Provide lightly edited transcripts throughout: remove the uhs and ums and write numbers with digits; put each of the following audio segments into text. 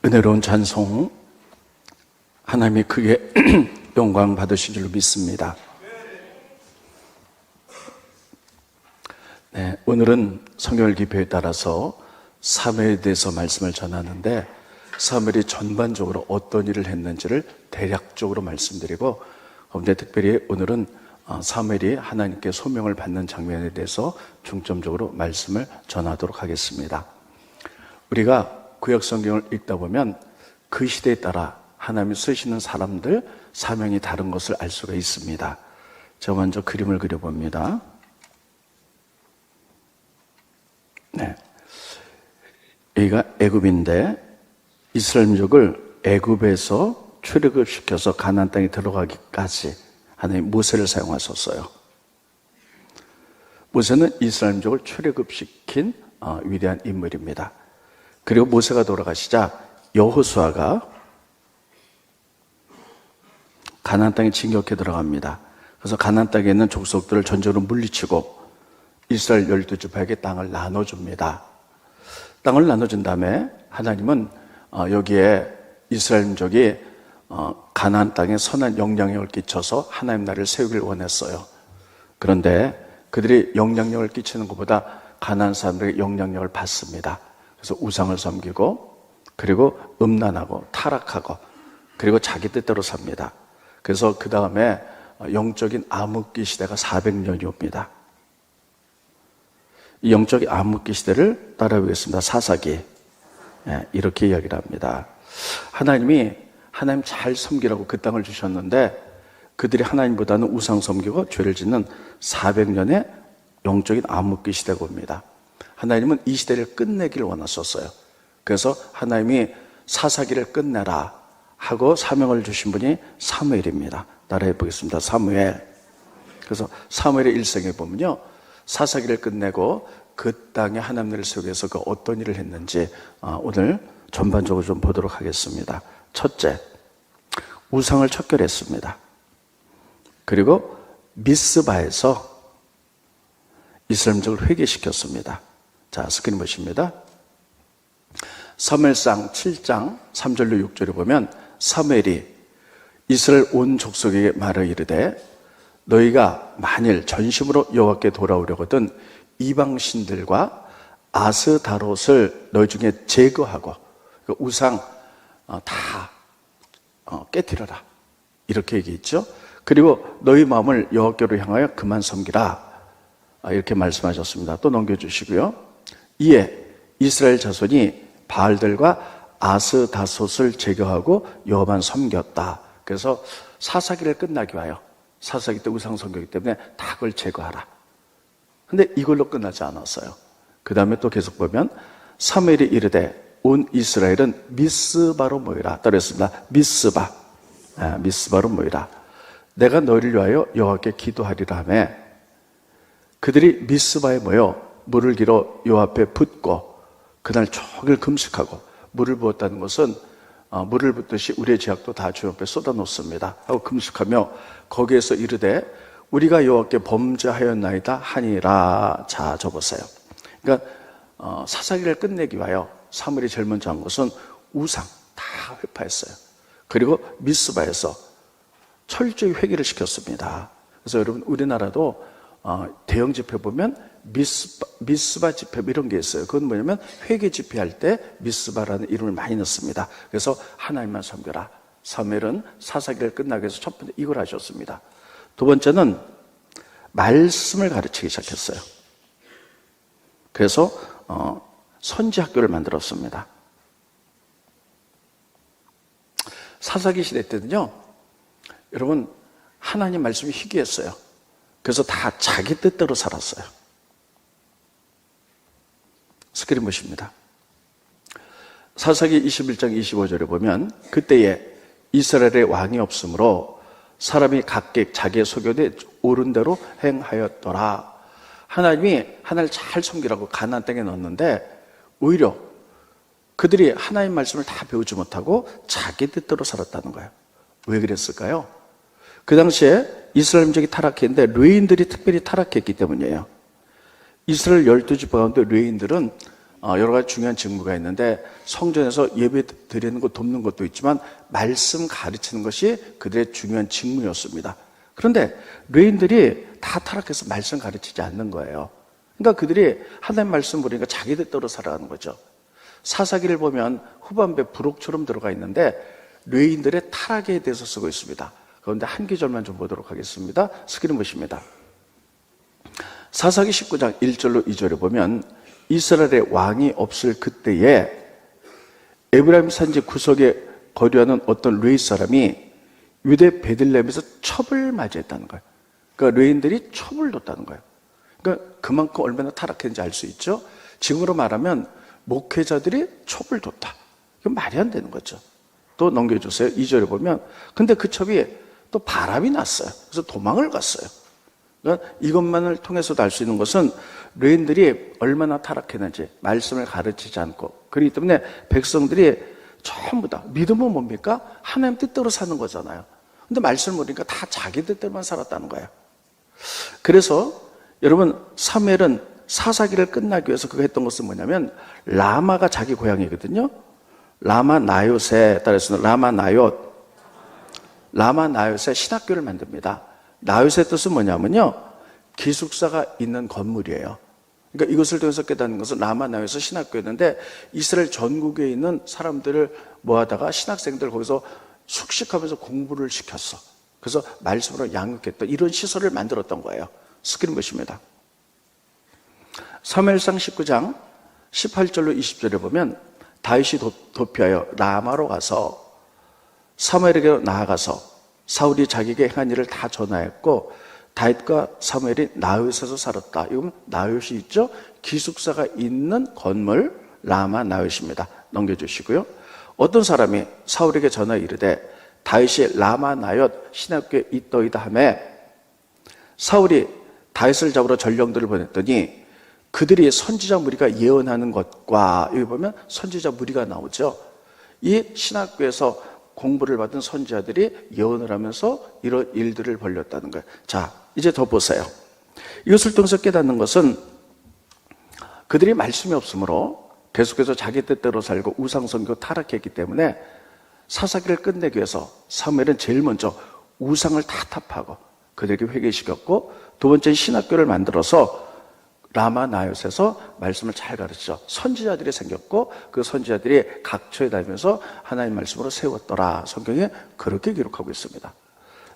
은혜로운 찬송, 하나님이 크게 영광 받으신 줄로 믿습니다. 네, 오늘은 성경을 기표에 따라서 사무엘에 대해서 말씀을 전하는데, 사무엘이 전반적으로 어떤 일을 했는지를 대략적으로 말씀드리고, 그런데 특별히 오늘은 사무엘이 하나님께 소명을 받는 장면에 대해서 중점적으로 말씀을 전하도록 하겠습니다. 우리가 구약 성경을 읽다 보면 그 시대에 따라 하나님이 쓰시는 사람들 사명이 다른 것을 알 수가 있습니다. 제가 먼저 그림을 그려봅니다. 네, 여기가 애굽인데 이스라엘 민족을 애굽에서 출애굽 시켜서 가나안 땅에 들어가기까지 하나님 모세를 사용하셨어요. 모세는 이스라엘 민족을 출애굽시킨 위대한 인물입니다. 그리고 모세가 돌아가시자 여호수아가 가나안 땅에 진격해 들어갑니다. 그래서 가나안 땅에 있는 족속들을 전적으로 물리치고 이스라엘 12지파에게 땅을 나눠줍니다. 땅을 나눠준 다음에 하나님은 여기에 이스라엘 민족이 가나안 땅에 선한 영향력을 끼쳐서 하나님 나라를 세우길 원했어요. 그런데 그들이 영향력을 끼치는 것보다 가나안 사람들에게 영향력을 받습니다. 그래서 우상을 섬기고, 그리고 음란하고 타락하고, 그리고 자기 뜻대로 삽니다. 그래서 그 다음에 영적인 암흑기 시대가 400년이 옵니다. 이 영적인 암흑기 시대를 따라오겠습니다. 사사기. 이렇게 이야기를 합니다. 하나님이 하나님 잘 섬기라고 그 땅을 주셨는데, 그들이 하나님보다는 우상 섬기고 죄를 짓는 400년의 영적인 암흑기 시대가 옵니다. 하나님은 이 시대를 끝내기를 원하셨어요. 그래서 하나님이 사사기를 끝내라 하고 사명을 주신 분이 사무엘입니다. 따라해 보겠습니다. 사무엘. 그래서 사무엘의 일생에 보면요, 사사기를 끝내고 그 땅에 하나님을 세우기 위해서 그 어떤 일을 했는지 오늘 전반적으로 좀 보도록 하겠습니다. 첫째, 우상을 척결했습니다. 그리고 미스바에서 이스라엘 민족을 회개시켰습니다. 자, 스크린 보십니다. 사무엘상 7장 3절로 6절에 보면 사무엘이 이스라엘 온 족속에게 말을 이르되, 너희가 만일 전심으로 여호와께 돌아오려거든 이방 신들과 아스다롯을 너희 중에 제거하고 그 우상 다 깨뜨려라, 이렇게 얘기했죠. 그리고 너희 마음을 여호와께로 향하여 그만 섬기라, 이렇게 말씀하셨습니다. 또 넘겨주시고요. 이에 이스라엘 자손이 바알들과 아스다솥을 제거하고 여호와만 섬겼다. 그래서 사사기를 끝나기 위하여, 사사기 때 우상 섬겼기 때문에 다 그걸 제거하라. 근데 이걸로 끝나지 않았어요. 그 다음에 또 계속 보면 사무엘이 이르되 온 이스라엘은 미스바로 모이라. 따르겠습니다. 미스바. 미스바로 모이라. 내가 너희를 위하여 여호와께 기도하리라 하며, 그들이 미스바에 모여 물을 길어 여호와 앞에 붓고 그날 종일 금식하고, 물을 부었다는 것은 물을 붓듯이 우리의 죄악도 다 주 앞에 쏟아놓습니다 하고 금식하며 거기에서 이르되 우리가 여호와께 범죄하였나이다 하니라. 자, 적으세요. 그러니까 사사기를 끝내기 위하여 사무엘이 제일 먼저 한 것은 우상 다 회파했어요. 그리고 미스바에서 철저히 회개를 시켰습니다. 그래서 여러분, 우리나라도 대형 집회 보면 미스바 집회 이런 게 있어요. 그건 뭐냐면 회개 집회할 때 미스바라는 이름을 많이 넣습니다. 그래서 하나님만 섬겨라. 사무엘은 사사기를 끝나기 위해서 첫 번째 이걸 하셨습니다. 두 번째는 말씀을 가르치기 시작했어요. 그래서 선지 학교를 만들었습니다. 사사기 시대 때는요, 여러분, 하나님 말씀이 희귀했어요. 그래서 다 자기 뜻대로 살았어요. 스크린 보십니다. 사사기 21장 25절에 보면 그때에 이스라엘의 왕이 없으므로 사람이 각각 자기의 소견에 옳은 대로 행하였더라. 하나님이 하나님을 잘 섬기라고 가나안 땅에 넣었는데 오히려 그들이 하나님 말씀을 다 배우지 못하고 자기 뜻대로 살았다는 거예요. 왜 그랬을까요? 그 당시에 이스라엘 민족이 타락했는데 레위인들이 특별히 타락했기 때문이에요. 이스라엘 12지파 가운데 레위인들은 여러 가지 중요한 직무가 있는데 성전에서 예배 드리는 것 돕는 것도 있지만 말씀 가르치는 것이 그들의 중요한 직무였습니다. 그런데 레인들이 다 타락해서 말씀 가르치지 않는 거예요. 그러니까 그들이 하나님 말씀 모르니까 자기들 대로 살아가는 거죠. 사사기를 보면 후반부에 부록처럼 들어가 있는데 레인들의 타락에 대해서 쓰고 있습니다. 그런데 한 구절만 좀 보도록 하겠습니다. 스크린 보십니다. 사사기 19장 1절로 2절에 보면 이스라엘의 왕이 없을 그때에 에브라임 산지 구석에 거류하는 어떤 레위 사람이 유대 베들레헴에서 첩을 맞이했다는 거예요. 그러니까 레인들이 첩을 뒀다는 거예요. 그러니까 그만큼 얼마나 타락했는지 알 수 있죠. 지금으로 말하면 목회자들이 첩을 뒀다. 이건 말이 안 되는 거죠. 또 넘겨주세요. 2절에 보면 근데 그 첩이 또 바람이 났어요. 그래서 도망을 갔어요. 그러니까 이것만을 통해서도 알 수 있는 것은 레인들이 얼마나 타락했는지 말씀을 가르치지 않고 그렇기 때문에 백성들이 전부 다 믿음은 뭡니까? 하나님 뜻대로 사는 거잖아요. 근데 말씀을 모르니까 다 자기 뜻대로만 살았다는 거예요. 그래서 여러분 사무엘은 사사기를 끝나기 위해서 그가 했던 것은 뭐냐면 라마가 자기 고향이거든요. 라마 나요세 따라서 라마 나요세 신학교를 만듭니다. 나요세의 뜻은 뭐냐면요 기숙사가 있는 건물이에요. 그러니까 이것을 통해서 깨닫는 것은 라마 나요세 신학교였는데 이스라엘 전국에 있는 사람들을 모아다가 신학생들 거기서 숙식하면서 공부를 시켰어. 그래서 말씀으로 양육했던 이런 시설을 만들었던 거예요. 스크린 보십니다. 사무엘상 19장 18절로 20절에 보면 다윗이 도피하여 라마로 가서 사무엘에게 나아가서 사울이 자기에게 행한 일을 다 전하였고 다윗과 사무엘이 나윗에서 살았다. 이건 나윗이 있죠? 기숙사가 있는 건물 라마 나윗입니다. 넘겨주시고요. 어떤 사람이 사울에게 전하 이르되 다윗이 라마 나윗 신학교에 있더이다 하매 사울이 다윗을 잡으러 전령들을 보냈더니 그들이 선지자 무리가 예언하는 것과 여기 보면 선지자 무리가 나오죠. 이 신학교에서 공부를 받은 선지자들이 예언을 하면서 이런 일들을 벌였다는 거예요. 자, 이제 더 보세요. 이것을 통해서 깨닫는 것은 그들이 말씀이 없으므로 계속해서 자기 뜻대로 살고 우상숭배로 타락했기 때문에 사사기를 끝내기 위해서 사무엘은 제일 먼저 우상을 다 타파하고 그들에게 회개시켰고 두 번째는 신학교를 만들어서 라마 나요스에서 말씀을 잘 가르치죠. 선지자들이 생겼고 그 선지자들이 각처에 다니면서 하나님 말씀으로 세웠더라. 성경에 그렇게 기록하고 있습니다.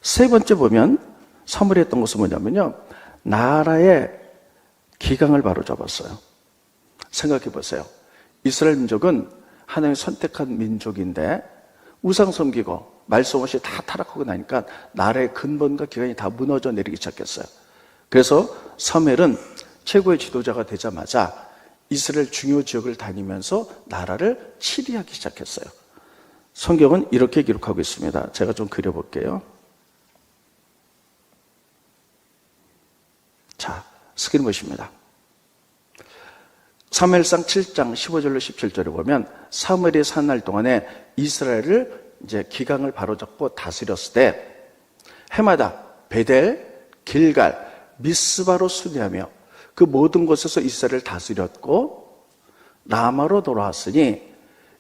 세 번째 보면 사무엘이 했던 것은 뭐냐면요 나라의 기강을 바로잡았어요. 생각해 보세요. 이스라엘 민족은 하나님이 선택한 민족인데 우상 섬기고 말씀 없이 다 타락하고 나니까 나라의 근본과 기강이 다 무너져 내리기 시작했어요. 그래서 사무엘은 최고의 지도자가 되자마자 이스라엘 중요 지역을 다니면서 나라를 치리하기 시작했어요. 성경은 이렇게 기록하고 있습니다. 제가 좀 그려볼게요. 자, 스크린 보십니다. 사무엘상 7장 15절로 17절에 보면 사무엘이 산 날 동안에 이스라엘을 이제 기강을 바로잡고 다스렸을 때 해마다 베델, 길갈, 미스바로 순회하며 그 모든 곳에서 이스라엘을 다스렸고 라마로 돌아왔으니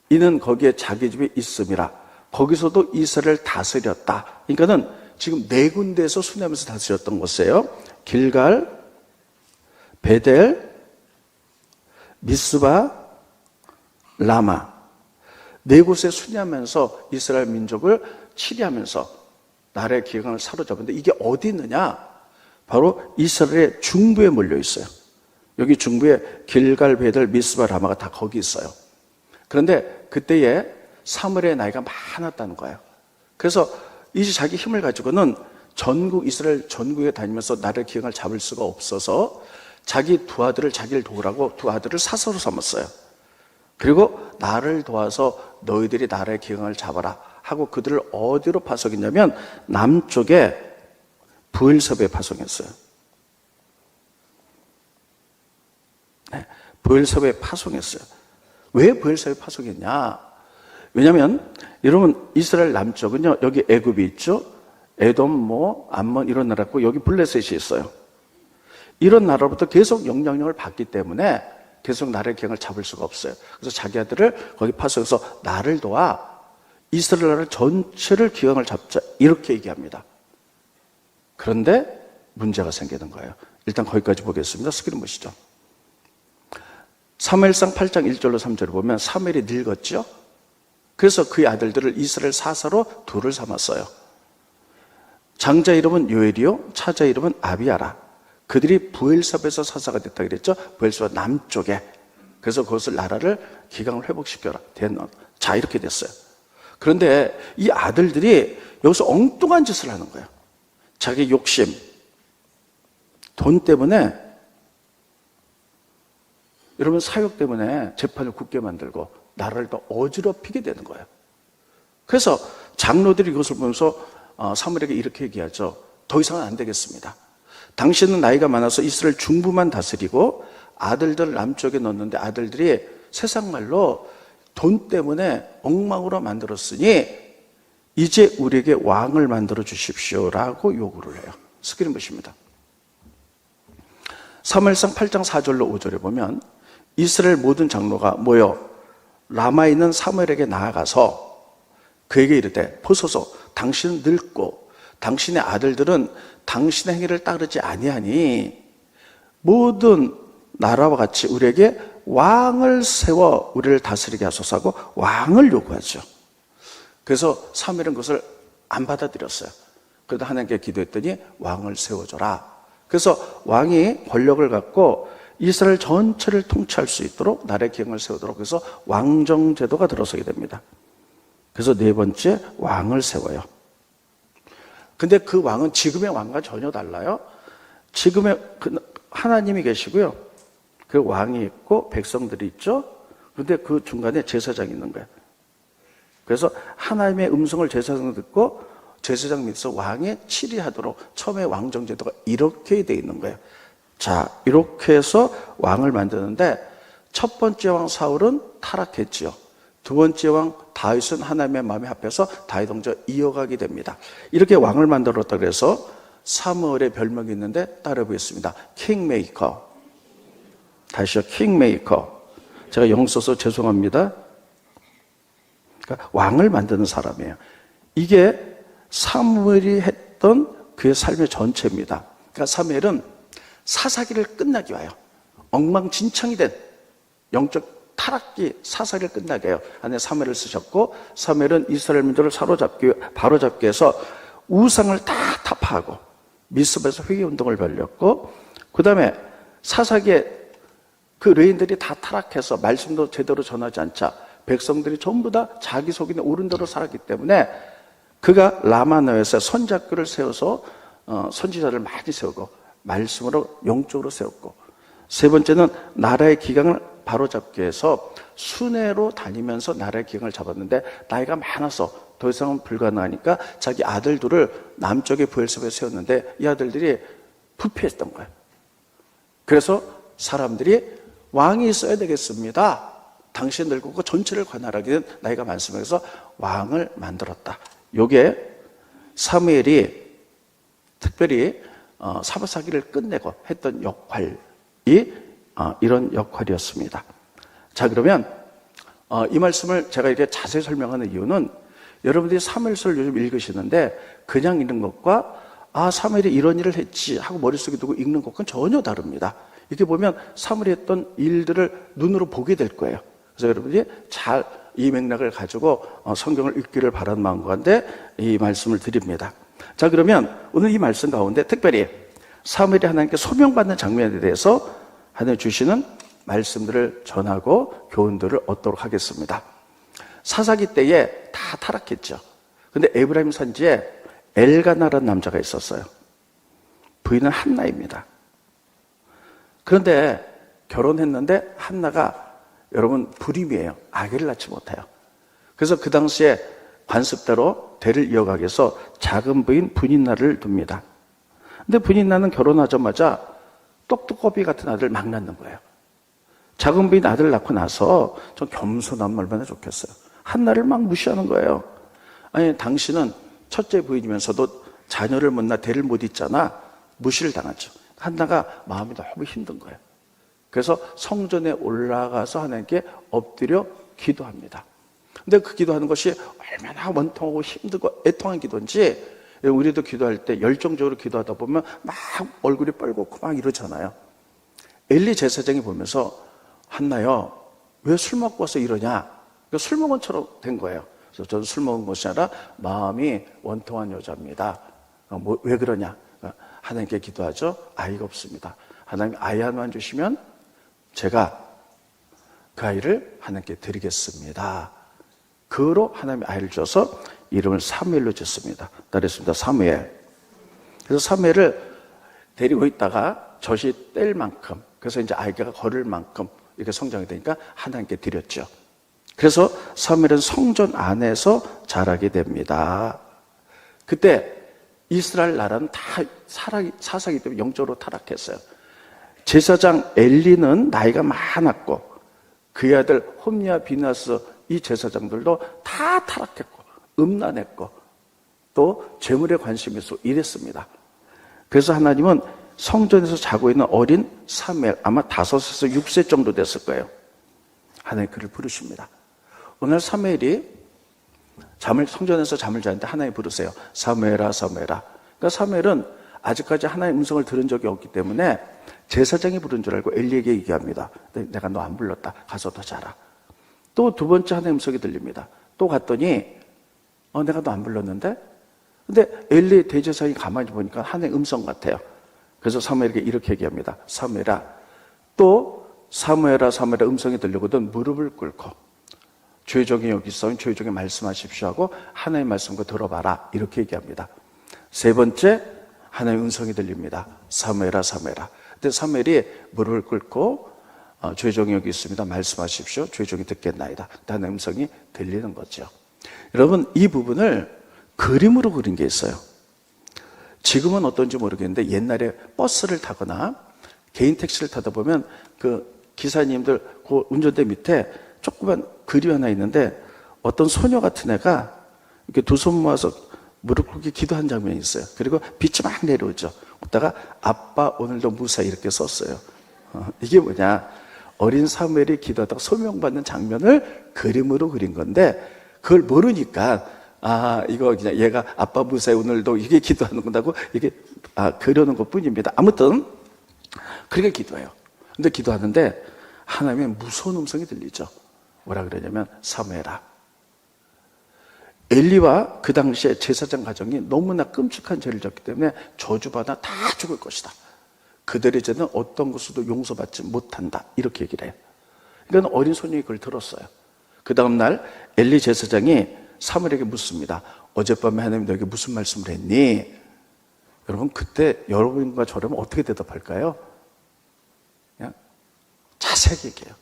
이는 거기에 자기 집이 있음이라. 거기서도 이스라엘을 다스렸다. 그러니까는 지금 네 군데에서 순회하면서 다스렸던 곳이에요. 길갈, 베델, 미스바, 라마. 네 곳에 순회하면서 이스라엘 민족을 치리하면서 나라의 기강을 사로잡았는데 이게 어디 있느냐? 바로 이스라엘의 중부에 몰려 있어요. 여기 중부에 길갈, 베델, 미스바, 라마가 다 거기 있어요. 그런데 그때에 사무엘의 나이가 많았다는 거예요. 그래서 이제 자기 힘을 가지고는 전국 이스라엘 전국에 다니면서 나라의 기강을 잡을 수가 없어서 자기 두 아들을 자기를 도우라고 두 아들을 사서로 삼았어요. 그리고 나를 도와서 너희들이 나라의 기강을 잡아라 하고 그들을 어디로 파송했냐면 남쪽에 브엘섭에 파송했어요. 네, 브엘섭에 파송했어요. 왜 브엘섭에 파송했냐? 왜냐하면 여러분 이스라엘 남쪽은요 여기 애굽이 있죠. 에돔, 암몬 이런 나라고 여기 블레셋이 있어요. 이런 나라로부터 계속 영향력을 받기 때문에 계속 나라의 기강을 잡을 수가 없어요. 그래서 자기 아들을 거기 파송해서 나를 도와 이스라엘 나라 전체를 기강을 잡자, 이렇게 얘기합니다. 그런데 문제가 생기는 거예요. 일단 거기까지 보겠습니다. 스크린 보시죠. 사무엘상 8장 1절로 3절을 보면 사무엘이 늙었죠. 그래서 그의 아들들을 이스라엘 사사로 둘을 삼았어요. 장자 이름은 요엘이요, 차자 이름은 아비야라. 그들이 부엘사바에서 사사가 됐다 그랬죠. 부엘사바 남쪽에. 그래서 그것을 나라를 기강을 회복시켜라. 자, 이렇게 됐어요. 그런데 이 아들들이 여기서 엉뚱한 짓을 하는 거예요. 자기 욕심, 돈 때문에, 여러분 사욕 때문에 재판을 굳게 만들고 나라를 더 어지럽히게 되는 거예요. 그래서 장로들이 이것을 보면서 사무엘에게 이렇게 얘기하죠. 더 이상은 안 되겠습니다. 당신은 나이가 많아서 이스라엘 중부만 다스리고 아들들 남쪽에 넣었는데 아들들이 세상 말로 돈 때문에 엉망으로 만들었으니 이제 우리에게 왕을 만들어 주십시오라고 요구를 해요. 스크린 보십니다. 사무엘상 8장 4절로 5절에 보면 이스라엘 모든 장로가 모여 라마에 있는 사무엘에게 나아가서 그에게 이르되 보소서 당신은 늙고 당신의 아들들은 당신의 행위를 따르지 아니하니 모든 나라와 같이 우리에게 왕을 세워 우리를 다스리게 하소서 하고 왕을 요구하죠. 그래서 사무엘은 그것을 안 받아들였어요. 그래도 하나님께 기도했더니 왕을 세워줘라. 그래서 왕이 권력을 갖고 이스라엘 전체를 통치할 수 있도록 나라의 기강을 세우도록 해서 왕정제도가 들어서게 됩니다. 그래서 네 번째 왕을 세워요. 근데 그 왕은 지금의 왕과 전혀 달라요. 지금의 하나님이 계시고요. 그 왕이 있고 백성들이 있죠. 그런데 그 중간에 제사장이 있는 거예요. 그래서 하나님의 음성을 제사장 듣고 제사장 밑에서 왕이 치리하도록 처음에 왕정제도가 이렇게 돼 있는 거예요. 자, 이렇게 해서 왕을 만드는데 첫 번째 왕 사울은 타락했지요. 두 번째 왕 다윗은 하나님의 마음에 합해서 다윗 왕조 이어가게 됩니다. 이렇게 왕을 만들었다 그래서 사무엘의 별명이 있는데 따라해보겠습니다. 킹메이커. 다시요, 킹메이커. 제가 영 써서 죄송합니다. 그러니까 왕을 만드는 사람이에요. 이게 사무엘이 했던 그의 삶의 전체입니다. 그러니까 사무엘은 사사기를 끝나게 와요. 엉망진창이 된 영적 타락기 사사기를 끝나게 해요. 안에 사무엘을 쓰셨고, 사무엘은 이스라엘 민족을 바로잡기 위해서 우상을 다 타파하고 미스바에서 회개운동을 벌였고, 그 다음에 사사기에 그 레인들이 다 타락해서 말씀도 제대로 전하지 않자 백성들이 전부 다 자기 속에 옳은 대로 살았기 때문에 그가 라마너에서 선지학교를 세워서 선지자를 많이 세우고 말씀으로 영적으로 세웠고, 세 번째는 나라의 기강을 바로잡기 위해서 순회로 다니면서 나라의 기강을 잡았는데 나이가 많아서 더 이상은 불가능하니까 자기 아들들을 남쪽의 부엘세바에 세웠는데 이 아들들이 부패했던 거예요. 그래서 사람들이 왕이 있어야 되겠습니다. 당신 늙고 전체를 관할하기는 나이가 많습니다. 그래서 왕을 만들었다. 요게 사무엘이 특별히 사사기를 끝내고 했던 역할이 이런 역할이었습니다. 자, 그러면 이 말씀을 제가 이렇게 자세히 설명하는 이유는 여러분들이 사무엘서를 요즘 읽으시는데 그냥 읽는 것과 사무엘이 이런 일을 했지 하고 머릿속에 두고 읽는 것과는 전혀 다릅니다. 이렇게 보면 사무엘이 했던 일들을 눈으로 보게 될 거예요. 그래서 여러분들이 잘 이 맥락을 가지고 성경을 읽기를 바라는 마음과 함께 이 말씀을 드립니다. 자, 그러면 오늘 이 말씀 가운데 특별히 사무엘이 하나님께 소명받는 장면에 대해서 하나님 주시는 말씀들을 전하고 교훈들을 얻도록 하겠습니다. 사사기 때에 다 타락했죠. 근데 에브라임 산지에 엘가나라는 남자가 있었어요. 부인은 한나입니다. 그런데 결혼했는데 한나가 여러분 불임이에요. 아기를 낳지 못해요. 그래서 그 당시에 관습대로 대를 이어가기 위해서 작은 부인 분인나를 둡니다. 근데 분인나는 결혼하자마자 똑똑거비 같은 아들을 막 낳는 거예요. 작은 부인 아들을 낳고 나서 좀 겸손하면 얼마나 좋겠어요. 한나를 막 무시하는 거예요. 아니, 당신은 첫째 부인이면서도 자녀를 못 낳아 대를 못 잇잖아. 무시를 당하죠. 한나가 마음이 너무 힘든 거예요. 그래서 성전에 올라가서 하나님께 엎드려 기도합니다. 근데 그 기도하는 것이 얼마나 원통하고 힘들고 애통한 기도인지, 우리도 기도할 때 열정적으로 기도하다 보면 막 얼굴이 뻘겋고 막 이러잖아요. 엘리 제사장이 보면서, 한나요, 왜 술 먹고 와서 이러냐? 술 먹은 처럼 된 거예요. 그래서 저는 술 먹은 것이 아니라 마음이 원통한 여자입니다. 왜 그러냐? 하나님께 기도하죠. 아이가 없습니다. 하나님 아이 하나만 주시면 제가 그 아이를 하나님께 드리겠습니다. 그 후로 하나님이 아이를 줘서 이름을 사무엘로 짓습니다. 따르겠습니다. 사무엘. 그래서 사무엘을 데리고 있다가 젖이 뗄 만큼, 그래서 이제 아이가 걸을 만큼 이렇게 성장이 되니까 하나님께 드렸죠. 그래서 사무엘은 성전 안에서 자라게 됩니다. 그때 이스라엘 나라는 다 사사기 때문에 영적으로 타락했어요. 제사장 엘리는 나이가 많았고, 그의 아들 홈리와 비나스, 이 제사장들도 다 타락했고 음란했고 또 재물에 관심이 있어 이랬습니다. 그래서 하나님은 성전에서 자고 있는 어린 사무엘, 아마 5에서 6세 정도 됐을 거예요. 하나님 그를 부르십니다. 오늘 사무엘이 성전에서 잠을 자는데 하나님 부르세요. 사무엘아, 사무엘아. 그러니까 사무엘은 아직까지 하나님의 음성을 들은 적이 없기 때문에 제사장이 부른 줄 알고 엘리에게 얘기합니다. 내가 너 안 불렀다. 가서 더 자라. 또 두 번째 하나님의 음성이 들립니다. 또 갔더니 내가 너 안 불렀는데? 근데 엘리 대제사장이 가만히 보니까 하나님의 음성 같아요. 그래서 사무엘에게 이렇게 얘기합니다. 사무엘아, 또 사무엘아, 사무엘아 음성이 들리거든 무릎을 꿇고 주의 종이 여기 있으면 주의 종이 말씀하십시오 하고 하나님의 말씀과 들어봐라. 이렇게 얘기합니다. 세 번째 하나님의 음성이 들립니다. 사무엘아, 사무엘아. 근데 사무엘이 무릎을 꿇고 주의 종이 여기 있습니다. 말씀하십시오. 주의 종이 듣겠나이다. 하나님의 음성이 들리는 거죠. 여러분, 이 부분을 그림으로 그린 게 있어요. 지금은 어떤지 모르겠는데 옛날에 버스를 타거나 개인 택시를 타다 보면 그 기사님들 그 운전대 밑에 조그만 글이 하나 있는데 어떤 소녀 같은 애가 이렇게 두 손 모아서 무릎 꿇기 기도한 장면이 있어요. 그리고 빛이 막 내려오죠. 그러다가 아빠 오늘도 무사히 이렇게 썼어요. 이게 뭐냐? 어린 사무엘이 기도하다가 소명받는 장면을 그림으로 그린 건데 그걸 모르니까 이거 그냥 얘가 아빠 무사히 오늘도 이게 기도하는 건다고 이게 그려놓은 것 뿐입니다. 아무튼 그렇게 기도해요. 근데 기도하는데 하나님의 무서운 음성이 들리죠. 뭐라 그러냐면 사무엘아, 엘리와 그 당시에 제사장 가정이 너무나 끔찍한 죄를 졌기 때문에 저주받아 다 죽을 것이다. 그들의 죄는 어떤 것으로도 용서받지 못한다. 이렇게 얘기를 해요. 그러니까 어린 소년이 그걸 들었어요. 그 다음날 엘리 제사장이 사무엘에게 묻습니다. 어젯밤에 하나님이 너에게 무슨 말씀을 했니? 여러분, 그때 여러분과 저라면 어떻게 대답할까요? 그냥 자세하게 얘기해요.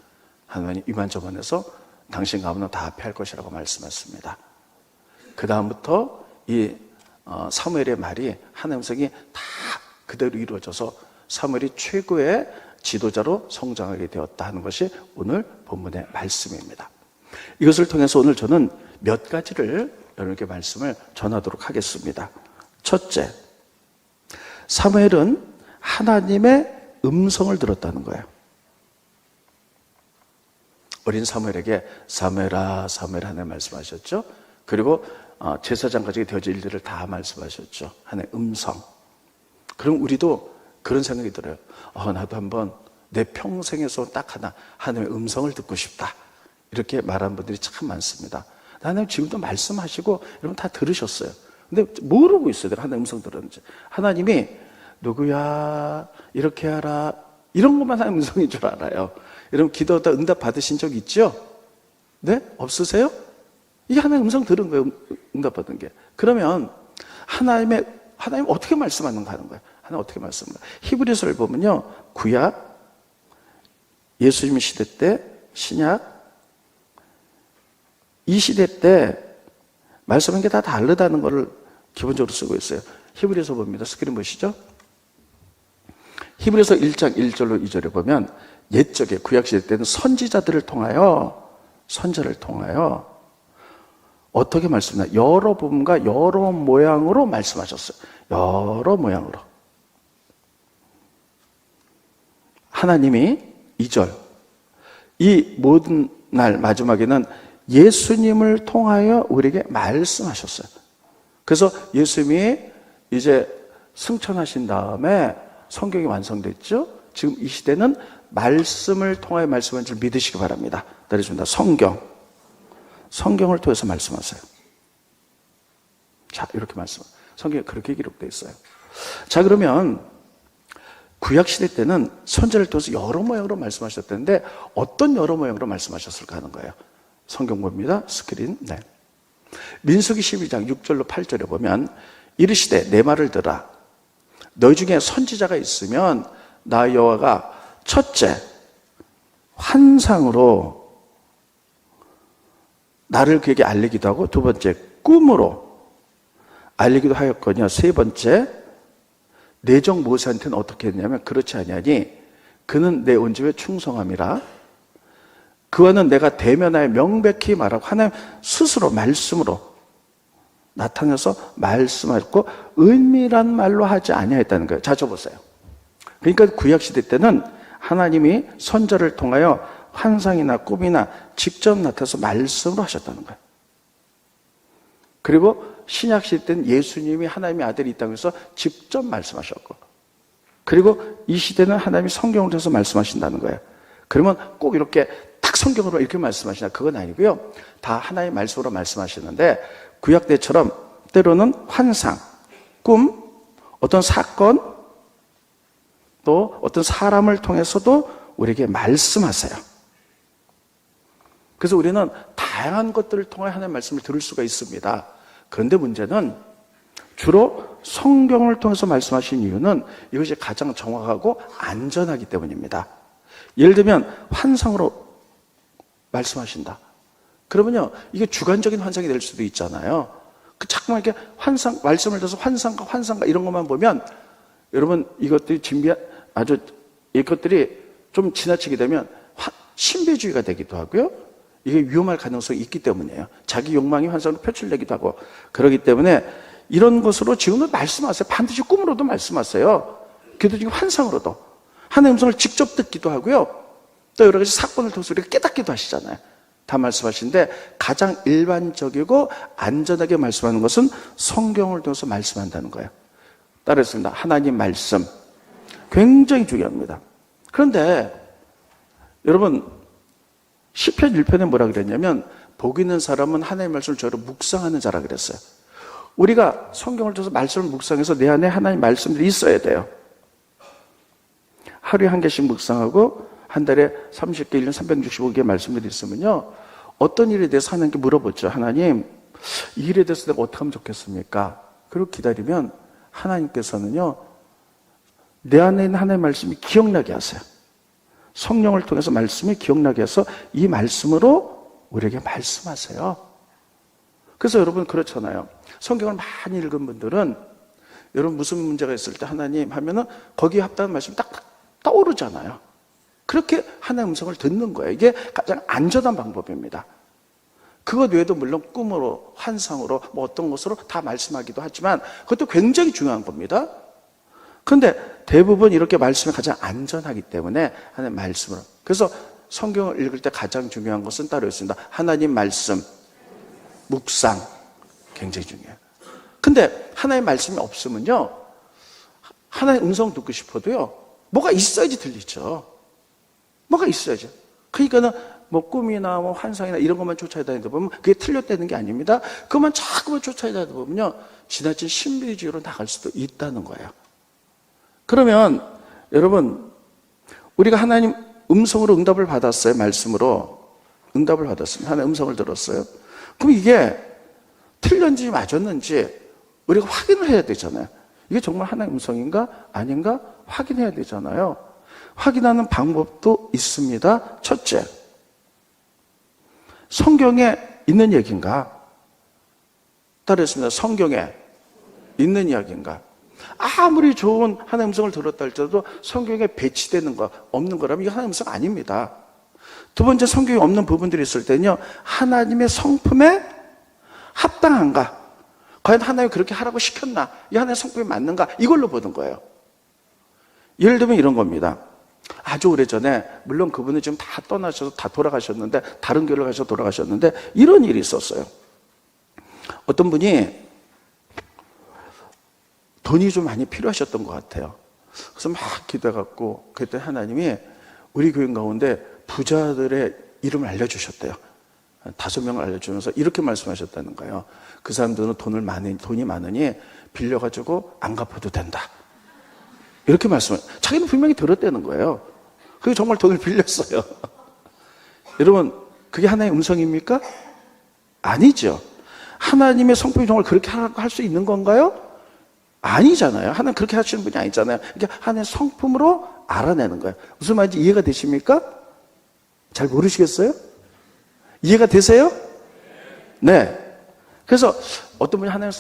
하나님 이만저만해서 당신 가문은 다 패할 것이라고 말씀했습니다. 그 다음부터 이 사무엘의 말이 하나님의 음성이 다 그대로 이루어져서 사무엘이 최고의 지도자로 성장하게 되었다 하는 것이 오늘 본문의 말씀입니다. 이것을 통해서 오늘 저는 몇 가지를 여러분께 말씀을 전하도록 하겠습니다. 첫째, 사무엘은 하나님의 음성을 들었다는 거예요. 어린 사무엘에게 사무엘아, 사무엘아 하나님 말씀하셨죠. 그리고 제사장 가족이 되어질 일들을 다 말씀하셨죠. 하나님의 음성. 그럼 우리도 그런 생각이 들어요. 나도 한번 내 평생에서 딱 하나님의 음성을 듣고 싶다. 이렇게 말하는 분들이 참 많습니다. 하나님 지금도 말씀하시고 여러분 다 들으셨어요. 근데 모르고 있어요. 내가 하나님의 음성 들었는지. 하나님이 누구야, 이렇게 하라, 이런 것만 하나님의 음성인 줄 알아요. 여러분 기도하다 응답 받으신 적 있죠? 네? 없으세요? 이게 하나님의 음성 들은 거예요. 응답 받은 게. 그러면 하나님 어떻게 말씀하는가 하는 거예요. 하나님 어떻게 말씀하는가. 히브리서를 보면요, 구약, 예수님 시대 때, 신약, 이 시대 때 말씀하는 게 다 다르다는 것을 기본적으로 쓰고 있어요. 히브리서 봅니다. 스크린 보시죠. 히브리서 1장 1절로 2절에 보면 옛적에 구약시대 때는 선지자들을 통하여 어떻게 말씀하냐, 여러 부분과 여러 모양으로 말씀하셨어요. 여러 모양으로 하나님이 2절. 이 모든 날 마지막에는 예수님을 통하여 우리에게 말씀하셨어요. 그래서 예수님이 이제 승천하신 다음에 성경이 완성됐죠. 지금 이 시대는 말씀을 통하여 말씀한 줄 믿으시기 바랍니다. 따르겠습니다. 성경을 통해서 말씀하세요. 자, 이렇게 성경에 그렇게 기록되어 있어요. 자, 그러면 구약시대 때는 선지자를 통해서 여러 모양으로 말씀하셨는데 어떤 여러 모양으로 말씀하셨을까 하는 거예요. 성경 봅니다. 스크린. 네. 민수기 12장 6절로 8절에 보면 이르시되 내 말을 들으라. 너희 중에 선지자가 있으면 나 여호와가 첫째 환상으로 나를 그에게 알리기도 하고 두 번째 꿈으로 알리기도 하였거니와 세 번째 내정 모세한테는 어떻게 했냐면 그렇지 아니하니 그는 내 온집에 충성함이라. 그와는 내가 대면하여 명백히 말하고 하나님 스스로 말씀으로 나타나서 말씀하셨고 은밀한 말로 하지 아니하였다는 거예요. 자, 보세요. 그러니까 구약시대 때는 하나님이 선지자를 통하여 환상이나 꿈이나 직접 나타나서 말씀으로 하셨다는 거예요. 그리고 신약시대 때는 예수님이 하나님의 아들이 이 땅에서 직접 말씀하셨고, 그리고 이 시대는 하나님이 성경을 통해서 말씀하신다는 거예요. 그러면 꼭 이렇게 딱 성경으로 이렇게 말씀하시나 그건 아니고요. 다 하나의 말씀으로 말씀하시는데 구약 때처럼 때로는 환상, 꿈, 어떤 사건, 또 어떤 사람을 통해서도 우리에게 말씀하세요. 그래서 우리는 다양한 것들을 통해 하나님의 말씀을 들을 수가 있습니다. 그런데 문제는 주로 성경을 통해서 말씀하신 이유는 이것이 가장 정확하고 안전하기 때문입니다. 예를 들면 환상으로 말씀하신다. 그러면요, 이게 주관적인 환상이 될 수도 있잖아요. 자꾸만 이렇게 환상, 말씀을 들어서 환상가 이런 것만 보면 여러분 이것들이 이것들이 좀 지나치게 되면 신비주의가 되기도 하고요. 이게 위험할 가능성이 있기 때문이에요. 자기 욕망이 환상으로 표출되기도 하고 그렇기 때문에 이런 것으로 지금도 말씀하세요. 반드시 꿈으로도 말씀하세요. 기도 중에 환상으로도 하나님의 음성을 직접 듣기도 하고요. 또 여러 가지 사건을 통해서 우리가 깨닫기도 하시잖아요. 다 말씀하시는데 가장 일반적이고 안전하게 말씀하는 것은 성경을 통해서 말씀한다는 거예요. 따라했습니다. 하나님 말씀 굉장히 중요합니다. 그런데 여러분 시편 1편에 뭐라 그랬냐면 복 있는 사람은 하나님의 말씀을 저로 묵상하는 자라 그랬어요. 우리가 성경을 통해서 말씀을 묵상해서 내 안에 하나님의 말씀들이 있어야 돼요. 하루에 한 개씩 묵상하고 한 달에 30개, 1년 365개의 말씀들이 있으면요, 어떤 일에 대해서 하나님께 물어보죠. 하나님, 이 일에 대해서 내가 어떻게 하면 좋겠습니까? 그리고 기다리면 하나님께서는요, 내 안에 있는 하나님의 말씀이 기억나게 하세요. 성령을 통해서 말씀이 기억나게 해서 이 말씀으로 우리에게 말씀하세요. 그래서 여러분 그렇잖아요. 성경을 많이 읽은 분들은 여러분 무슨 문제가 있을 때 하나님 하면은 거기에 합당한 말씀이 딱 떠오르잖아요. 그렇게 하나님의 음성을 듣는 거예요. 이게 가장 안전한 방법입니다. 그것 외에도 물론 꿈으로, 환상으로, 뭐 어떤 것으로 다 말씀하기도 하지만 그것도 굉장히 중요한 겁니다. 그런데 대부분 이렇게 말씀이 가장 안전하기 때문에 하나님 말씀으로. 그래서 성경을 읽을 때 가장 중요한 것은 따로 있습니다. 하나님 말씀, 묵상 굉장히 중요해요. 근데 하나님 말씀이 없으면요, 하나님 음성 듣고 싶어도요, 뭐가 있어야지 들리죠. 뭐가 있어야죠. 그러니까는 뭐 꿈이나 뭐 환상이나 이런 것만 쫓아다니다 보면 그게 틀렸다는 게 아닙니다. 그것만 자꾸만 쫓아다니다 보면요, 지나친 신비주의로 나갈 수도 있다는 거예요. 그러면 여러분, 우리가 하나님 음성으로 응답을 받았어요. 말씀으로 응답을 받았습니다. 하나님 음성을 들었어요. 그럼 이게 틀렸는지 맞았는지 우리가 확인을 해야 되잖아요. 이게 정말 하나님 음성인가 아닌가 확인해야 되잖아요. 확인하는 방법도 있습니다. 첫째, 성경에 있는 얘기인가? 따르겠습니다. 성경에 있는 이야기인가? 아무리 좋은 하나님의 음성을 들었다 할지라도 성경에 배치되는 거, 없는 거라면 이게 하나님의 음성 아닙니다. 두 번째, 성경에 없는 부분들이 있을 때는요, 하나님의 성품에 합당한가? 과연 하나님이 그렇게 하라고 시켰나? 이 하나님의 성품에 맞는가? 이걸로 보는 거예요. 예를 들면 이런 겁니다. 아주 오래전에, 물론 그분은 지금 다 떠나셔서 다 돌아가셨는데, 다른 교회를 가셔서 돌아가셨는데, 이런 일이 있었어요. 어떤 분이 돈이 좀 많이 필요하셨던 것 같아요. 그래서 막 기도해갖고, 그때 하나님이 우리 교인 가운데 부자들의 이름을 알려주셨대요. 5명을 알려주면서 이렇게 말씀하셨다는 거예요. 그 사람들은 돈이 많으니 빌려가지고 안 갚아도 된다. 이렇게 자기는 분명히 들었다는 거예요. 그게 정말 돈을 빌렸어요. 여러분, 그게 하나의 음성입니까? 아니죠. 하나님의 성품이 정말 그렇게 할 수 있는 건가요? 아니잖아요. 하나님 그렇게 하시는 분이 아니잖아요. 그러니까 하나님의 성품으로 알아내는 거예요. 무슨 말인지 이해가 되십니까? 잘 모르시겠어요? 이해가 되세요? 네. 그래서 어떤 분이 하나님의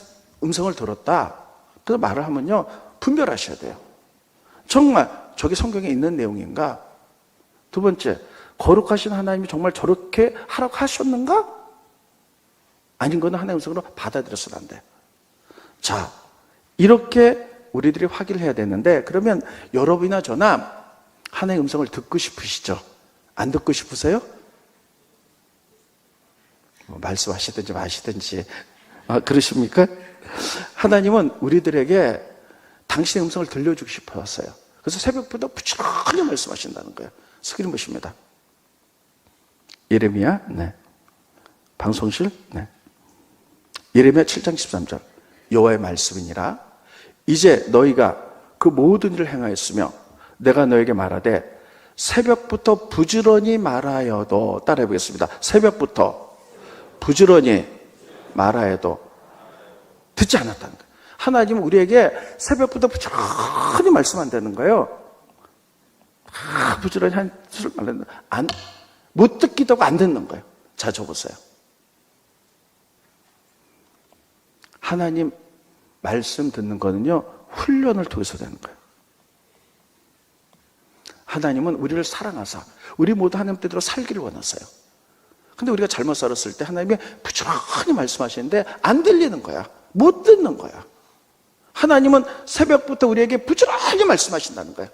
음성을 들었다. 그래서 말을 하면요, 분별하셔야 돼요. 정말 저게 성경에 있는 내용인가? 두 번째, 거룩하신 하나님이 정말 저렇게 하라고 하셨는가? 아닌 거는 하나님의 음성으로 받아들여서는 안 돼요. 자, 이렇게 우리들이 확인을 해야 되는데, 그러면 여러분이나 저나 하나님의 음성을 듣고 싶으시죠? 안 듣고 싶으세요? 말씀하시든지 마시든지. 그러십니까? 하나님은 우리들에게 당신의 음성을 들려주고 싶었어요. 그래서 새벽부터 부지런히 말씀하신다는 거예요. 스크린 보십니다. 예레미야, 네. 방송실, 네. 예레미야 7장 13절. 여호와의 말씀이니라. 이제 너희가 그 모든 일을 행하였으며 내가 너에게 말하되 새벽부터 부지런히 말하여도, 따라해 보겠습니다. 새벽부터 부지런히 말하여도 듣지 않았다는 거예요. 하나님은 우리에게 새벽부터 부지런히 말씀한다는 거예요. 부지런히 한 수를 말했는데 못 듣기도 하고 안 듣는 거예요. 자, 줘보세요. 하나님 말씀 듣는 거는요, 훈련을 통해서 되는 거예요. 하나님은 우리를 사랑하사 우리 모두 하나님 뜻대로 살기를 원하세요. 근데 우리가 잘못 살았을 때 하나님이 부지런히 말씀하시는데 안 들리는 거야. 못 듣는 거야. 하나님은 새벽부터 우리에게 부지런히 말씀하신다는 거예요.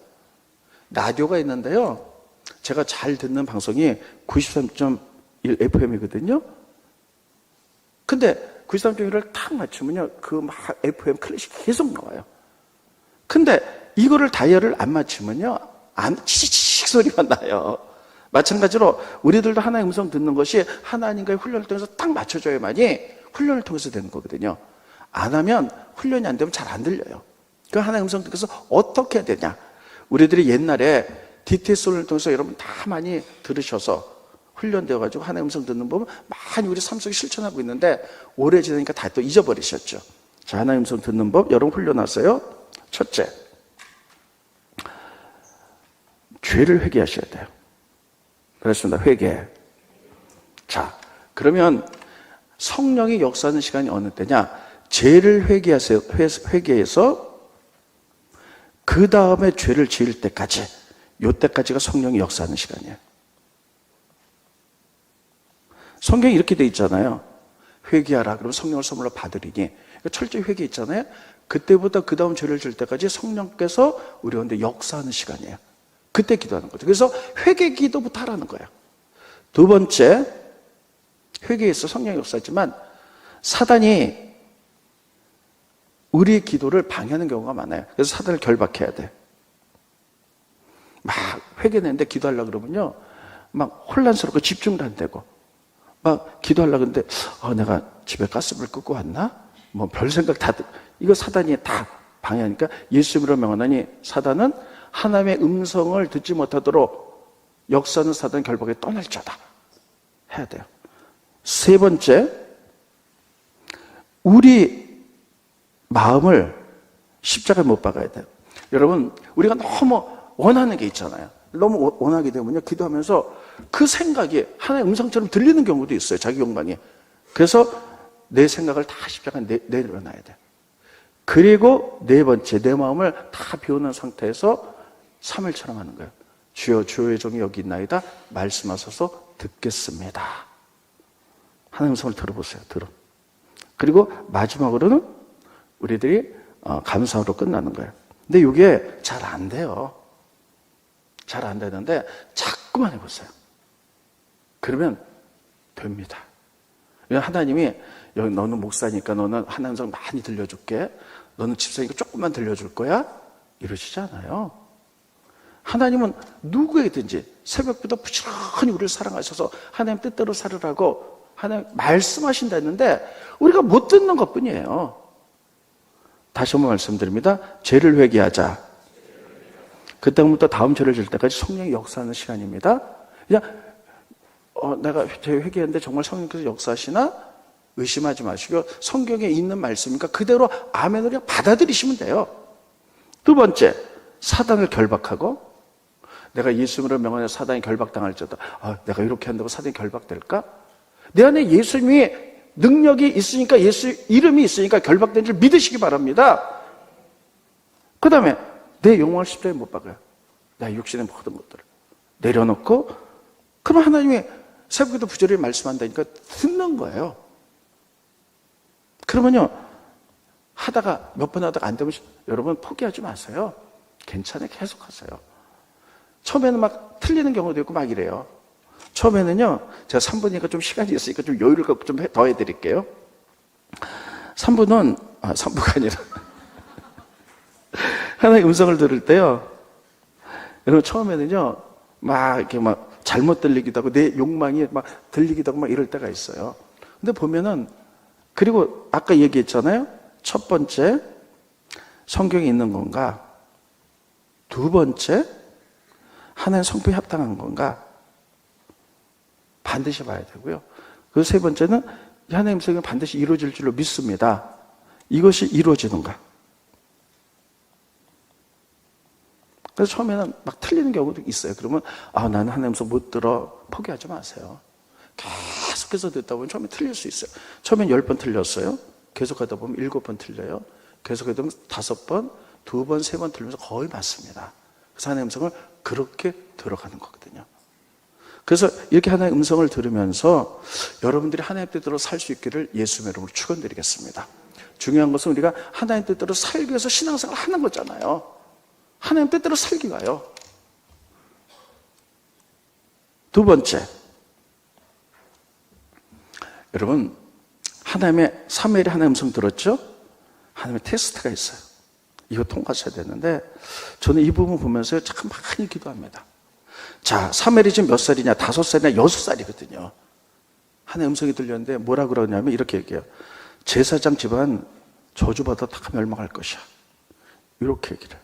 라디오가 있는데요, 제가 잘 듣는 방송이 93.1 FM이거든요. 근데 93.1을 탁 맞추면요, 그 막 FM 클래식 계속 나와요. 근데 이거를 다이얼을 안 맞추면요, 치치치 소리가 나요. 마찬가지로 우리들도 하나님의 음성 듣는 것이 하나님과의 훈련을 통해서 딱 맞춰줘야만이 훈련을 통해서 되는 거거든요. 안 하면, 훈련이 안 되면 잘 안 들려요. 그 하나님의 음성 듣고서 어떻게 해야 되냐. 우리들이 옛날에 DTS 훈련을 통해서 여러분 다 많이 들으셔서 훈련되어가지고 하나님의 음성 듣는 법은 많이 우리 삶 속에 실천하고 있는데, 오래 지나니까 다 또 잊어버리셨죠. 자, 하나님의 음성 듣는 법 여러분 훈련하세요. 첫째, 죄를 회개하셔야 돼요. 그렇습니다. 회개. 자, 그러면 성령이 역사하는 시간이 어느 때냐? 죄를 회개해서 그 다음에 죄를 지을 때까지, 요때까지가 성령이 역사하는 시간이에요. 성경이 이렇게 돼 있잖아요. 회개하라. 그러면 성령을 선물로 받으리니. 그러니까 철저히 회개 있잖아요. 그때부터 그 다음 죄를 지을 때까지 성령께서 우리 가운데 역사하는 시간이에요. 그때 기도하는 거죠. 그래서 회개 기도부터 하라는 거예요. 두 번째, 회개에서 성령이 역사했지만 사단이 우리의 기도를 방해하는 경우가 많아요. 그래서 사단을 결박해야 돼. 막 회개했는데 기도하려고 그러면요, 막 혼란스럽고 집중도 안 되고, 막 기도하려고 하는데 내가 집에 가스불 끄고 왔나? 뭐 별 생각 다 이거 사단이 다 방해하니까 예수님으로 명하노니 사단은 하나님의 음성을 듣지 못하도록 역사하는 사단 결박에 떠날자다 해야 돼요. 세 번째, 우리 마음을 십자가에 못 박아야 돼요. 여러분, 우리가 너무 원하는 게 있잖아요. 너무 원하게 되면요, 기도하면서 그 생각이 하나의 음성처럼 들리는 경우도 있어요. 자기 욕망이. 그래서 내 생각을 다 십자가에 내려놔야 돼요. 그리고 네 번째, 내 마음을 다 비우는 상태에서 3일처럼 하는 거예요. 주여, 주의 종이 여기 있나이다. 말씀하셔서 듣겠습니다. 하나님 음성을 들어보세요. 그리고 마지막으로는 우리들이 감사로 끝나는 거예요. 근데 이게 잘 안 돼요. 잘 안 되는데 자꾸만 해보세요. 그러면 됩니다. 하나님이 여기 너는 목사니까 너는 하나님 음성 많이 들려줄게. 너는 집사니까 조금만 들려줄 거야? 이러시지 않아요. 하나님은 누구에든지 새벽부터 부지런히 우리를 사랑하셔서 하나님 뜻대로 살으라고 하나님 말씀하신다 했는데 우리가 못 듣는 것뿐이에요. 다시 한번 말씀드립니다. 죄를 회개하자. 그때부터 다음 죄를 질 때까지 성령이 역사하는 시간입니다. 그냥 내가 죄 회개했는데 정말 성령께서 역사하시나? 의심하지 마시고 성경에 있는 말씀이니까 그대로 아멘으로 그냥 받아들이시면 돼요. 두 번째, 사단을 결박하고 내가 예수님으로 명하여 사단이 결박당할지어다. 내가 이렇게 한다고 사단이 결박될까? 내 안에 예수님이 능력이 있으니까 예수 이름이 있으니까 결박된 줄 믿으시기 바랍니다. 그 다음에 내 영광을 십자가에 못 박아요. 나 육신의 모든 것들을 내려놓고 그럼 하나님이 새벽에도 부지런히 말씀한다니까 듣는 거예요. 그러면요 하다가 몇 번 하다가 안 되면 여러분 포기하지 마세요. 괜찮아요. 계속 하세요. 처음에는 막 틀리는 경우도 있고 막 이래요. 처음에는요 제가 3분이니까 좀 시간이 있으니까 좀 여유를 갖고 좀 더 해드릴게요. 3분은 3부가 아니라 하나의 음성을 들을 때요 여러분 처음에는요 막 이렇게 막 잘못 들리기도 하고 내 욕망이 막 들리기도 하고 막 이럴 때가 있어요. 근데 보면은 그리고 아까 얘기했잖아요. 첫 번째 성경에 있는 건가? 두 번째 하나님 성품에 합당한 건가? 반드시 봐야 되고요. 그 세 번째는 하나님 성경이 반드시 이루어질 줄로 믿습니다. 이것이 이루어지는가? 그래서 처음에는 막 틀리는 경우도 있어요. 그러면 나는 하나님 성 못 들어. 포기하지 마세요. 계속해서 듣다 보면 처음에 틀릴 수 있어요. 처음엔 10번 틀렸어요. 계속하다 보면 7번 틀려요. 계속하다 보면 5번, 2번, 3번 틀리면서 거의 맞습니다. 그래서 하나님 음성을 그렇게 들어가는 거거든요. 그래서 이렇게 하나님의 음성을 들으면서 여러분들이 하나님의 뜻대로 살 수 있기를 예수님의 이름으로 축원드리겠습니다. 중요한 것은 우리가 하나님 뜻대로 살기 위해서 신앙생활을 하는 거잖아요. 하나님 뜻대로 살기 위하여. 두 번째, 여러분 하나님의 삼위일의 하나님의 음성 들었죠? 하나님의 테스트가 있어요. 이거 통과하셔야 되는데 저는 이 부분 보면서 참 많이 기도합니다. 자, 사무엘이 지금 몇 살이냐? 5살이나 6살이거든요. 하나의 음성이 들렸는데 뭐라 그러냐면 이렇게 얘기해요. 제사장 집안 저주받아 다 멸망할 것이야. 이렇게 얘기를 해요.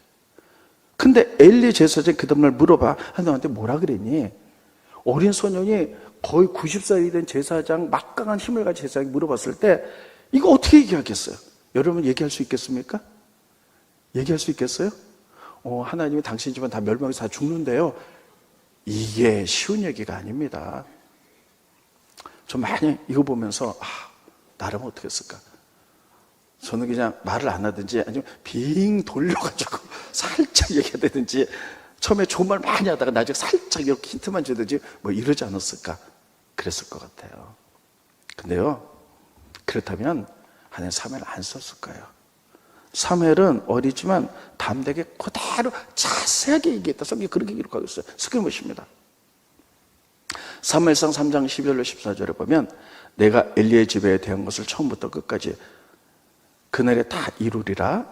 근데 엘리 제사장이 그 다음날 물어봐. 하나님한테 뭐라 그랬니? 어린 소년이 거의 90살이 된 제사장, 막강한 힘을 가진 제사장이 물어봤을 때 이거 어떻게 얘기하겠어요? 여러분 얘기할 수 있겠습니까? 얘기할 수 있겠어요? 하나님이 당신 집안 다 멸망해서 다 죽는데요. 이게 쉬운 얘기가 아닙니다. 저 많이 이거 보면서 나라면 어떻게 했을까? 저는 그냥 말을 안 하든지 아니면 빙 돌려가지고 살짝 얘기하든지 처음에 좋은 말 많이 하다가 나중에 살짝 이렇게 힌트만 주든지 뭐 이러지 않았을까? 그랬을 것 같아요. 근데요 그렇다면 하나님 사무엘을 안 썼을 거예요. 사무엘은 어리지만 담대하게 그대로 자세하게 얘기했다. 성경이 그렇게 기록하고 있어요. 스크린 보십니다. 사무엘상 3장 12절로 14절에 보면 내가 엘리의 집에 대한 것을 처음부터 끝까지 그날에 다 이루리라.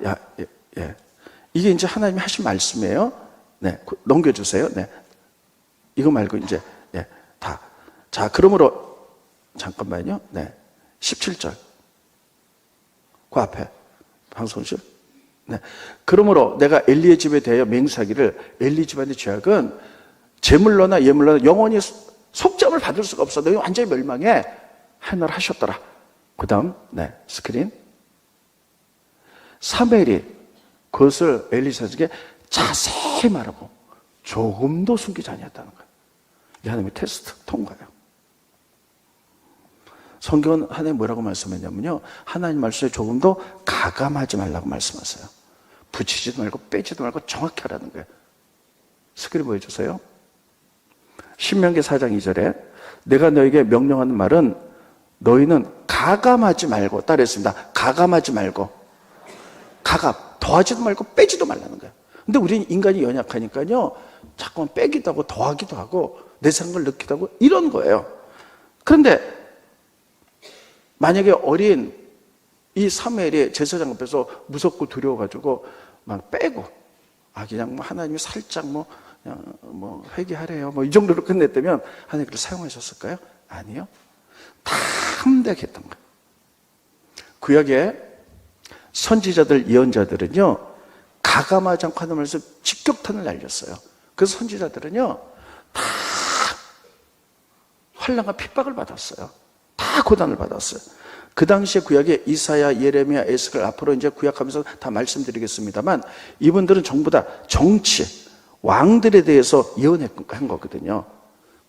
이게 이제 하나님이 하신 말씀이에요. 네, 넘겨주세요. 네, 이거 말고 이제 다. 자, 그러므로 잠깐만요. 네, 17절. 그 앞에 방송실. 네, 그러므로 내가 엘리의 집에 대하여 맹세하기를 엘리 집안의 죄악은 제물로나 예물로나 영원히 속죄함을 받을 수가 없어. 너희 완전히 멸망해. 하늘 하셨더라. 그 다음 네, 스크린. 사무엘이 그것을 엘리 사직에 자세히 말하고 조금도 숨기지 아니했다는 거예요. 이 하나님의 테스트 통과예요. 성경은 하나님 뭐라고 말씀했냐면요, 하나님 말씀에 조금도 가감하지 말라고 말씀하세요. 붙이지도 말고 빼지도 말고 정확히 하라는 거예요. 스크린 보여주세요. 신명기 4장 2절에 내가 너에게 명령하는 말은 너희는 가감하지 말고, 따라했습니다. 가감하지 말고, 가감, 더하지도 말고 빼지도 말라는 거예요. 근데 우리는 인간이 연약하니까요, 자꾸만 빼기도 하고 더하기도 하고 내 생각을 넣기도 하고 이런 거예요. 그런데 만약에 어린 이 사무엘이 제사장 앞에서 무섭고 두려워가지고 막 빼고 그냥 뭐 하나님이 살짝 그냥 회개하래요 이 정도로 끝냈다면 하나님 그를 사용하셨을까요? 아니요. 다 함대했던 거예요. 구약의 선지자들, 예언자들은요 가감하지 않고 하는 말에서 직격탄을 날렸어요. 그래서 선지자들은요 다 환난과 핍박을 받았어요. 다 고난을 받았어요. 그 당시에 구약에 이사야, 예레미야, 에스겔, 앞으로 이제 구약하면서 다 말씀드리겠습니다만 이분들은 전부 다 정치, 왕들에 대해서 예언한 거거든요.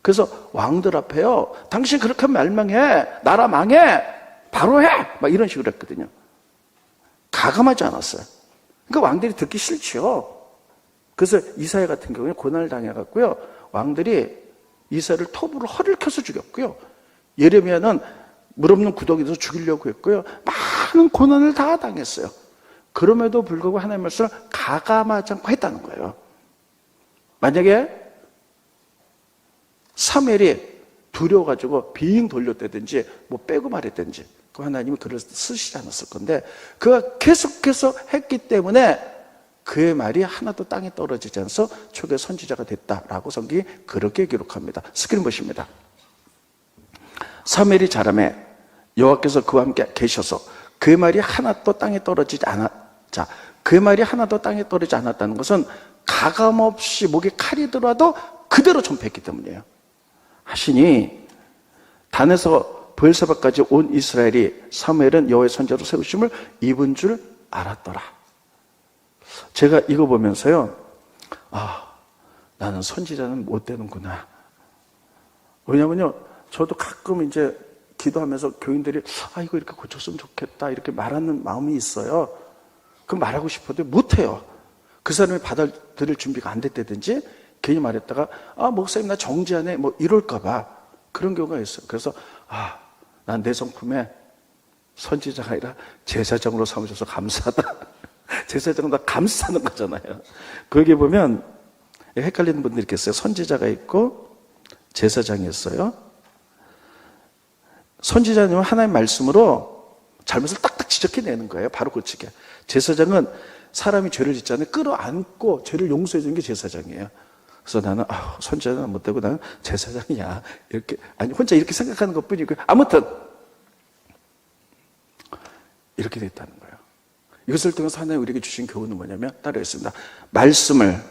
그래서 왕들 앞에요, 당신 그렇게 하면 멸망해, 나라 망해, 바로 해, 막 이런 식으로 했거든요. 가감하지 않았어요. 그러니까 왕들이 듣기 싫죠. 그래서 이사야 같은 경우에 고난을 당해갖고요, 왕들이 이사야를 톱으로 허리를 켜서 죽였고요, 예레미야는 물 없는 구덩이에서 죽이려고 했고요, 많은 고난을 다 당했어요. 그럼에도 불구하고 하나님의 말씀을 가감하지 않고 했다는 거예요. 만약에 사무엘이 두려워가지고 빙 돌렸다든지 빼고 말했든지 그 하나님이 글을 쓰시지 않았을 건데 그가 계속해서 했기 때문에 그의 말이 하나도 땅에 떨어지지 않아서 초대 선지자가 됐다라고 성경이 그렇게 기록합니다. 스크린 보십니다. 사무엘이 자라매 여호와께서 그와 함께 계셔서 그의 말이 하나도 땅에 떨어지지 않았자, 그의 말이 하나도 땅에 떨어지지 않았다는 것은 가감없이 목에 칼이 들어와도 그대로 전폐했기 때문이에요. 하시니 단에서 브엘세바까지 온 이스라엘이 사무엘은 여호와의 선지자로 세우심을 입은 줄 알았더라. 제가 이거 보면서요, 나는 선지자는 못 되는구나. 왜냐면요, 저도 가끔 이제 기도하면서 교인들이 이거 이렇게 고쳤으면 좋겠다 이렇게 말하는 마음이 있어요. 그럼 말하고 싶어도 못해요. 그 사람이 받아들일 준비가 안 됐다든지 괜히 말했다가 목사님 나 정지하네 이럴까봐 그런 경우가 있어요. 그래서 난 내 성품에 선지자가 아니라 제사장으로 삼으셔서 감사하다. 제사장은 다 감싸는 거잖아요. 거기 보면 헷갈리는 분들이 있겠어요. 선지자가 있고 제사장이 있어요. 선지자님은 하나님의 말씀으로 잘못을 딱딱 지적해내는 거예요. 바로 고치게. 제사장은 사람이 죄를 짓잖아요. 끌어안고 죄를 용서해 주는 게 제사장이에요. 그래서 나는 선지자는 못되고 나는 제사장이야 이렇게 혼자 이렇게 생각하는 것뿐이고 아무튼 이렇게 됐다는 거예요. 이것을 통해서 하나님 우리에게 주신 교훈은 뭐냐면 따르겠습니다. 말씀을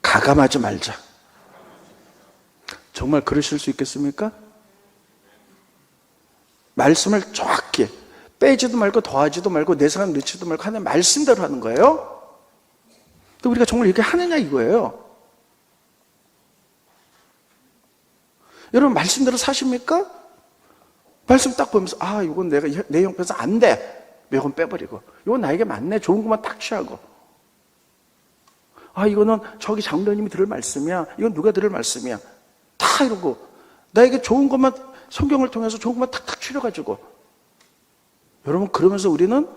가감하지 말자. 정말 그러실 수 있겠습니까? 말씀을 정확히 빼지도 말고 더하지도 말고 내 생각 넣지도 말고 하나님 말씀대로 하는 거예요. 또 우리가 정말 이렇게 하느냐 이거예요. 여러분 말씀대로 사십니까? 말씀 딱 보면서 이건 내가 내 형편에서 안 돼. 이건 빼버리고 이건 나에게 맞네. 좋은 것만 딱 취하고 이거는 저기 장로님이 들을 말씀이야. 이건 누가 들을 말씀이야. 다 이러고 나에게 좋은 것만 성경을 통해서 좋은 것만 탁탁 추려가지고 여러분 그러면서 우리는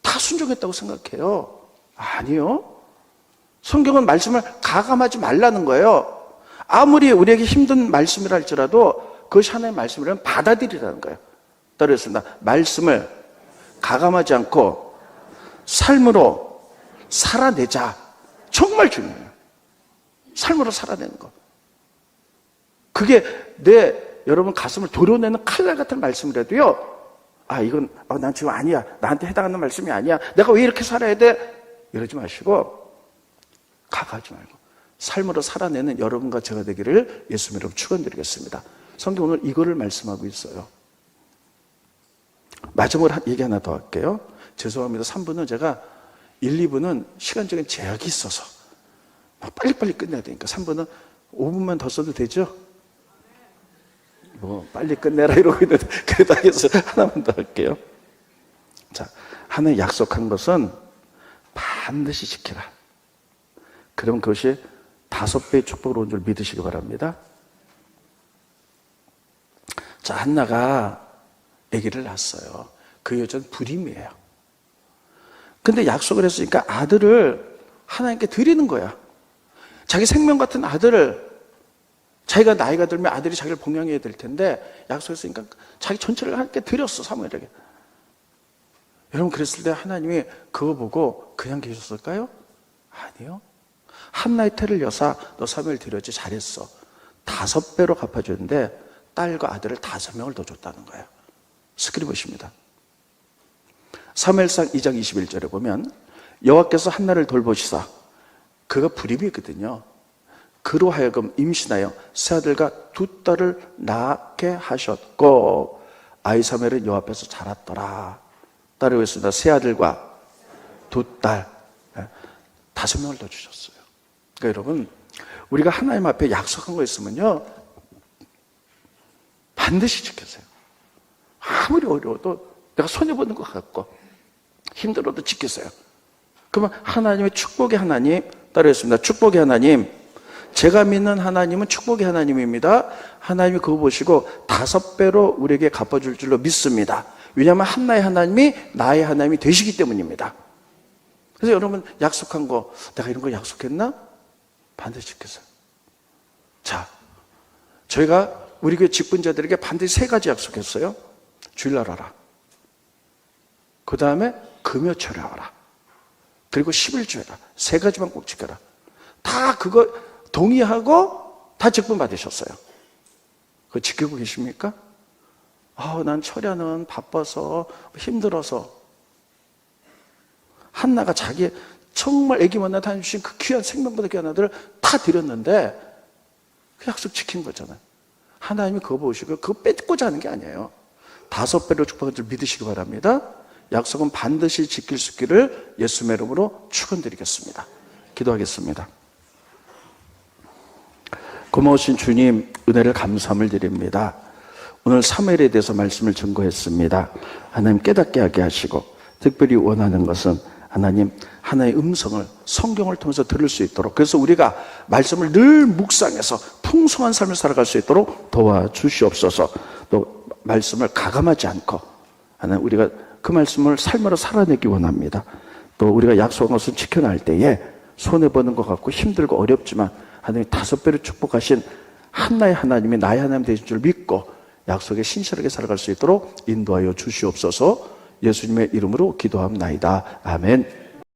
다 순종했다고 생각해요. 아니요. 성경은 말씀을 가감하지 말라는 거예요. 아무리 우리에게 힘든 말씀이라 할지라도 그것이 하나님의 말씀이라면 받아들이라는 거예요. 따르겠습니다. 말씀을 가감하지 않고 삶으로 살아내자. 정말 중요해요. 삶으로 살아내는 것. 그게 여러분 가슴을 도려내는 칼날 같은 말씀이라도요, 이건 난 지금 아니야. 나한테 해당하는 말씀이 아니야. 내가 왜 이렇게 살아야 돼? 이러지 마시고 가가지 말고 삶으로 살아내는 여러분과 제가 되기를 예수님 이름으로 축원드리겠습니다. 성경 오늘 이거를 말씀하고 있어요. 마지막으로 얘기 하나 더 할게요. 죄송합니다. 3부는 제가 1, 2부는 시간적인 제약이 있어서 빨리빨리 끝내야 되니까 3부는 5분만 더 써도 되죠? 빨리 끝내라 이러고 있는데 그래도 하겠어요. 하나만 더 할게요. 자, 하나님 약속한 것은 반드시 지키라. 그럼 그것이 5배의 축복으로 온 줄 믿으시기 바랍니다. 자, 한나가 아기를 낳았어요. 그 여자는 불임이에요. 근데 약속을 했으니까 아들을 하나님께 드리는 거야. 자기 생명 같은 아들을, 자기가 나이가 들면 아들이 자기를 봉양해야 될 텐데 약속했으니까 자기 전체를 함께 드렸어, 사무엘에게. 여러분, 그랬을 때 하나님이 그거 보고 그냥 계셨을까요? 아니요. 한나의 태를 여사, 너 사무엘 드렸지, 잘했어. 5배로 갚아줬는데 딸과 아들을 5명을 더 줬다는 거예요. 스크립트입니다. 사무엘상 2장 21절에 보면 여호와께서 한나를 돌보시사, 그가 불임이거든요. 그로 하여금 임신하여 새 아들과 2딸을 낳게 하셨고 아이 사무엘은 여호와 앞에서 자랐더라. 따르겠습니다. 새 아들과 2딸, 5명을 더 주셨어요. 그러니까 여러분, 우리가 하나님 앞에 약속한 거 있으면요, 반드시 지키세요. 아무리 어려워도, 내가 손해보는 것 같고 힘들어도 지키세요. 그러면 하나님의 축복의 하나님, 따르겠습니다. 축복의 하나님, 제가 믿는 하나님은 축복의 하나님입니다. 하나님이 그거 보시고 5배로 우리에게 갚아줄 줄로 믿습니다. 왜냐하면 한나의 하나님이 나의 하나님이 되시기 때문입니다. 그래서 여러분, 약속한 거, 내가 이런 거 약속했나? 반드시 지키세요. 자, 저희가 우리 교회 직분자들에게 반드시 3가지 약속했어요. 주일날 와라, 그 다음에 금요철에 와라, 그리고 11주에라. 3가지만 꼭 지켜라. 다 그거 동의하고 다 직분 받으셨어요. 그거 지키고 계십니까? 난 철야는 바빠서 힘들어서. 한나가 자기 정말 애기만 낳아 주신 그 귀한 생명보다 귀한 아들을 다 드렸는데 그 약속 지킨 거잖아요. 하나님이 그거 보시고 그거 뺏고자 하는 게 아니에요. 5배로 축복한 줄 믿으시기 바랍니다. 약속은 반드시 지킬 수 있기를 예수의 이름으로 축원드리겠습니다. 기도하겠습니다. 고마우신 주님, 은혜를 감사함을 드립니다. 오늘 사무엘에 대해서 말씀을 증거했습니다. 하나님 깨닫게 하게 하시고, 특별히 원하는 것은 하나님, 하나의 음성을 성경을 통해서 들을 수 있도록, 그래서 우리가 말씀을 늘 묵상해서 풍성한 삶을 살아갈 수 있도록 도와주시옵소서. 또 말씀을 가감하지 않고 하나님, 우리가 그 말씀을 삶으로 살아내기 원합니다. 또 우리가 약속한 것을 지켜낼 때에 손해보는 것 같고 힘들고 어렵지만 하나님 5배로 축복하신 한나의 하나님이 나의 하나님 되신 줄 믿고 약속에 신실하게 살아갈 수 있도록 인도하여 주시옵소서. 예수님의 이름으로 기도합나이다. 아멘.